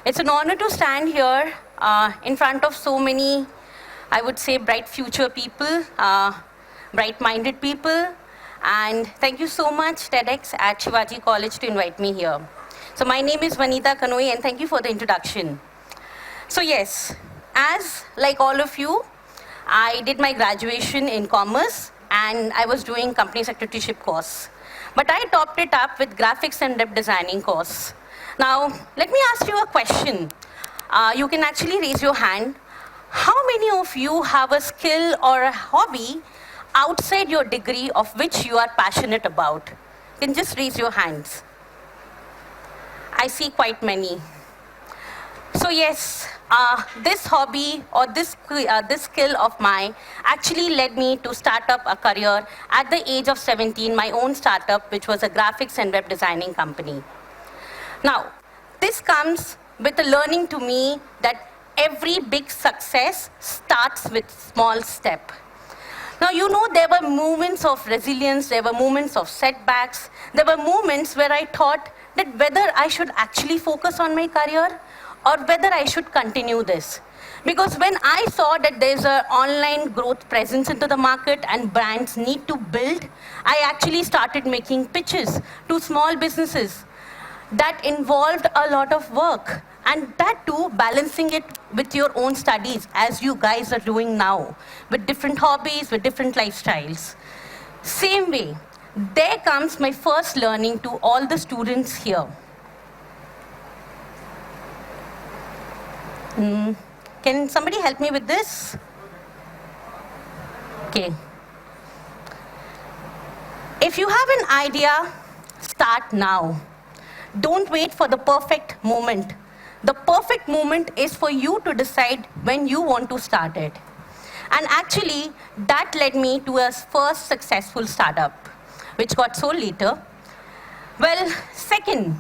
It's an honor to stand here in front of so many, I would say, bright future people, bright-minded people. And thank you so much, TEDx at Shivaji College, to invite me here. So my name is Vanita Kanoi, and thank you for the introduction. So yes, as like all of you, I did my graduation in commerce, and I was doing company secretaryship course. But I topped it up with graphics and web designing course. Now, let me ask you a question. You can actually raise your hand. How many of you have a skill or a hobby outside your degree of which you are passionate about? You can just raise your hands. I see quite many. So yes, this hobby or this skill of mine actually led me to start up a career at the age of 17, my own startup, which was a graphics and web designing company. Now, this comes with a learning to me that every big success starts with small step. Now, you know, there were moments of resilience, there were moments of setbacks, there were moments where I thought that whether I should actually focus on my career or whether I should continue this. Because when I saw that there's an online growth presence into the market and brands need to build, I actually started making pitches to small businesses that involved a lot of work, and that too balancing it with your own studies, as you guys are doing now, with different hobbies, with different lifestyles. Same way, there comes my first learning to all the students here. Can somebody help me with this? Okay. If you have an idea, start now. Don't wait for the perfect moment. The perfect moment is for you to decide when you want to start it. And actually, that led me to a first successful startup, which got sold later. Well, second,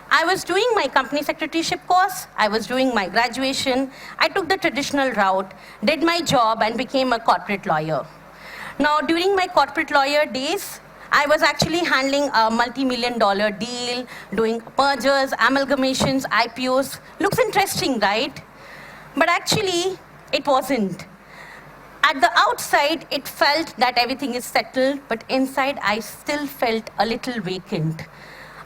I was doing my company secretaryship course, I was doing my graduation, I took the traditional route, did my job, and became a corporate lawyer. Now, during my corporate lawyer days, I was actually handling a multi-million-dollar deal, doing mergers, amalgamations, IPOs. Looks interesting, right? But actually, it wasn't. At the outside, it felt that everything is settled, but inside, I still felt a little vacant.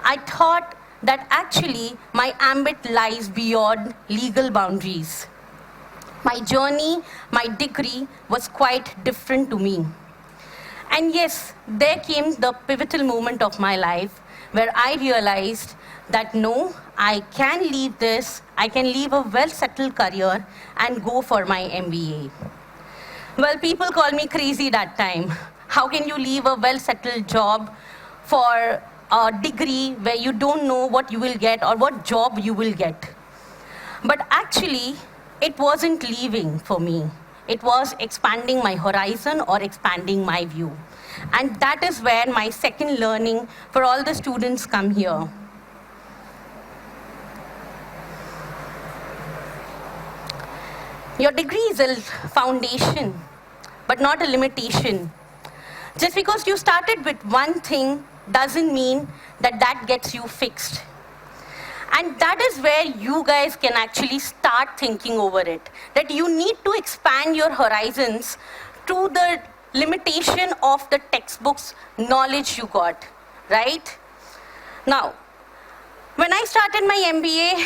I thought that actually, my ambit lies beyond legal boundaries. My journey, my degree was quite different to me. And yes, there came the pivotal moment of my life where I realized that no, I can leave this, I can leave a well-settled career and go for my MBA. Well, people called me crazy that time. How can you leave a well-settled job for a degree where you don't know what you will get or what job you will get? But actually, it wasn't leaving for me. It was expanding my horizon or expanding my view. And that is where my second learning for all the students come here. Your degree is a foundation, but not a limitation. Just because you started with one thing doesn't mean that that gets you fixed. And that is where you guys can actually start thinking over it, that you need to expand your horizons to the limitation of the textbooks knowledge you got, right? Now, when I started my MBA,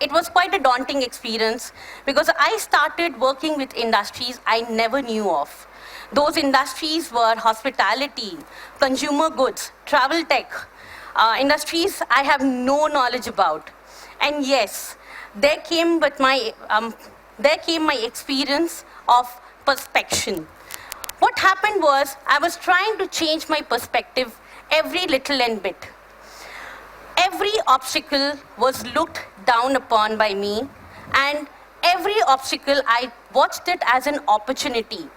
it was quite a daunting experience because I started working with industries I never knew of. Those industries were hospitality, consumer goods, travel tech, industries I have no knowledge about. And yes, there came my experience of perspection. What happened was I was trying to change my perspective every little and bit. Every obstacle was looked down upon by me, and every obstacle I watched it as an opportunity.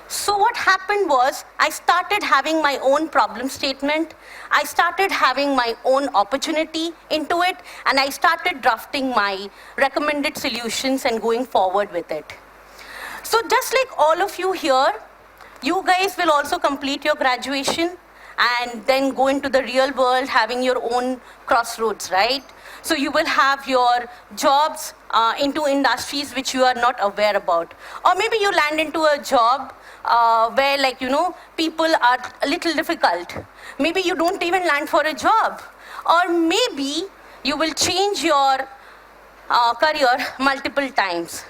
So what happened was, I started having my own problem statement, I started having my own opportunity into it, and I started drafting my recommended solutions and going forward with it. So just like all of you here, you guys will also complete your graduation and then go into the real world having your own crossroads, right? So you will have your jobs into industries which you are not aware about. Or maybe you land into a job where, like, people are a little difficult. Maybe you don't even land for a job. Or maybe you will change your career multiple times.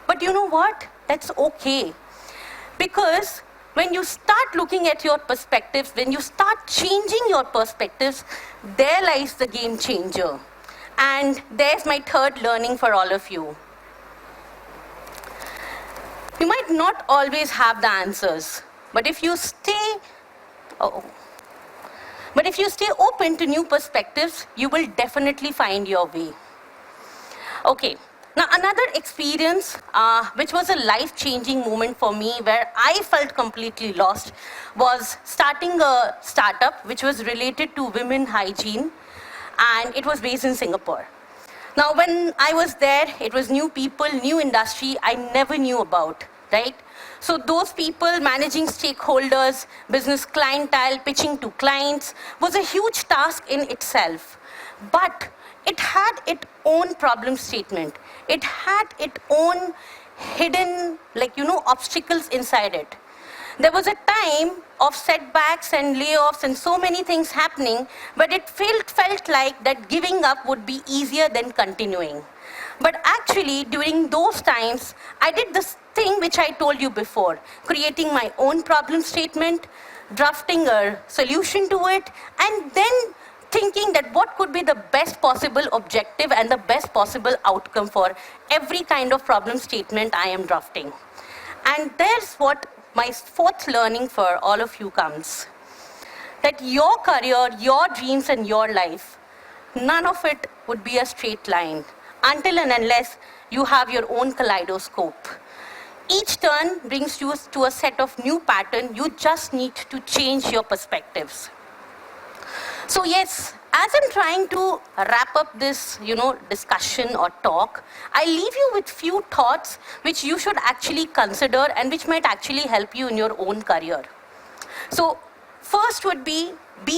But you know what? That's okay. Because when you start looking at your perspectives, when you start changing your perspectives, there lies the game changer. And there's my third learning for all of you. You might not always have the answers, but if you stay open to new perspectives, you will definitely find your way. Okay. Now, another experience, which was a life-changing moment for me, where I felt completely lost, was starting a startup which was related to women hygiene, and it was based in Singapore. Now, when I was there, it was new people, new industry I never knew about, right? So those people managing stakeholders, business clientele, pitching to clients was a huge task in itself. But it had its own problem statement. It had its own hidden, obstacles inside it. There was a time of setbacks and layoffs and so many things happening, but it felt like that giving up would be easier than continuing. But actually, during those times, I did this thing which I told you before, creating my own problem statement, drafting a solution to it, and then thinking that what could be the best possible objective and the best possible outcome for every kind of problem statement I am drafting. And there's what my fourth learning for all of you comes. That your career, your dreams, and your life, none of it would be a straight line until and unless you have your own kaleidoscope. Each turn brings you to a set of new pattern. You just need to change your perspectives. So yes, as I'm trying to wrap up this, discussion or talk, I leave you with few thoughts which you should actually consider and which might actually help you in your own career. So first would be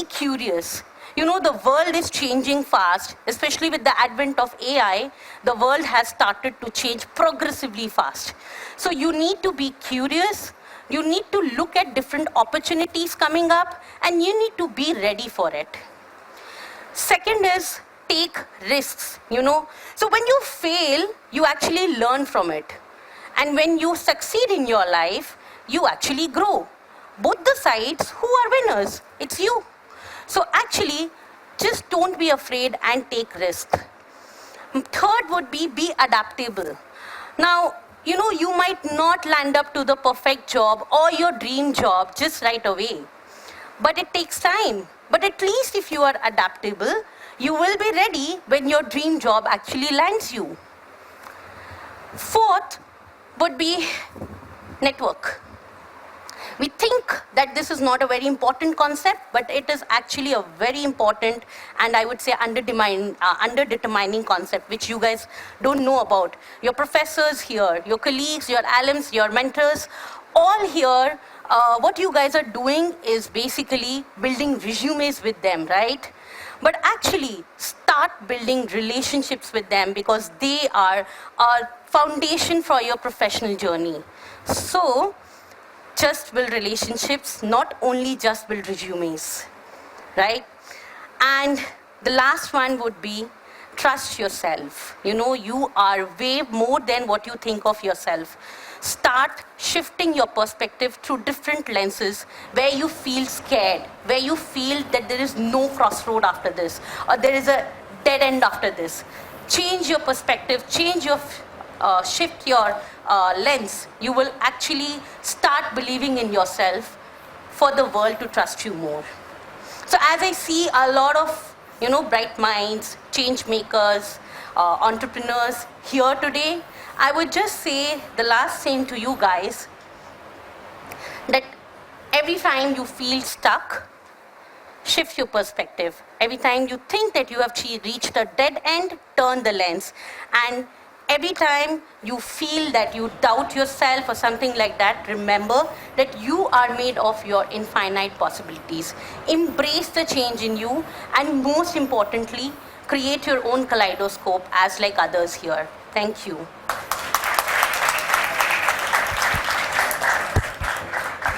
curious. The world is changing fast, especially with the advent of AI. The world has started to change progressively fast. So you need to be curious. You need to look at different opportunities coming up, and you need to be ready for it. Second is take risks, So when you fail, you actually learn from it. And when you succeed in your life, you actually grow. Both the sides, who are winners? It's you. So actually, just don't be afraid and take risks. Third would be adaptable. Now, you might not land up to the perfect job or your dream job just right away. But it takes time. But at least if you are adaptable, you will be ready when your dream job actually lands you. Fourth would be network. We think that this is not a very important concept, but it is actually a very important and I would say underdetermining concept, which you guys don't know about. Your professors here, your colleagues, your alums, your mentors, all here, what you guys are doing is basically building resumes with them, right? But actually, start building relationships with them because they are a foundation for your professional journey. So, just build relationships, not only just build resumes, right? And the last one would be trust yourself. You are way more than what you think of yourself. Start shifting your perspective through different lenses where you feel scared, where you feel that there is no crossroad after this, or there is a dead end after this. Change your perspective, shift your lens. You will actually start believing in yourself for the world to trust you more. So as I see a lot of bright minds, change makers, entrepreneurs here today, I would just say the last thing to you guys, that every time you feel stuck, shift your perspective. Every time you think that you have reached a dead end, turn the lens and Every time you feel that you doubt yourself or something like that, remember that you are made of your infinite possibilities. Embrace the change in you, and most importantly, create your own kaleidoscope as like others here. Thank you.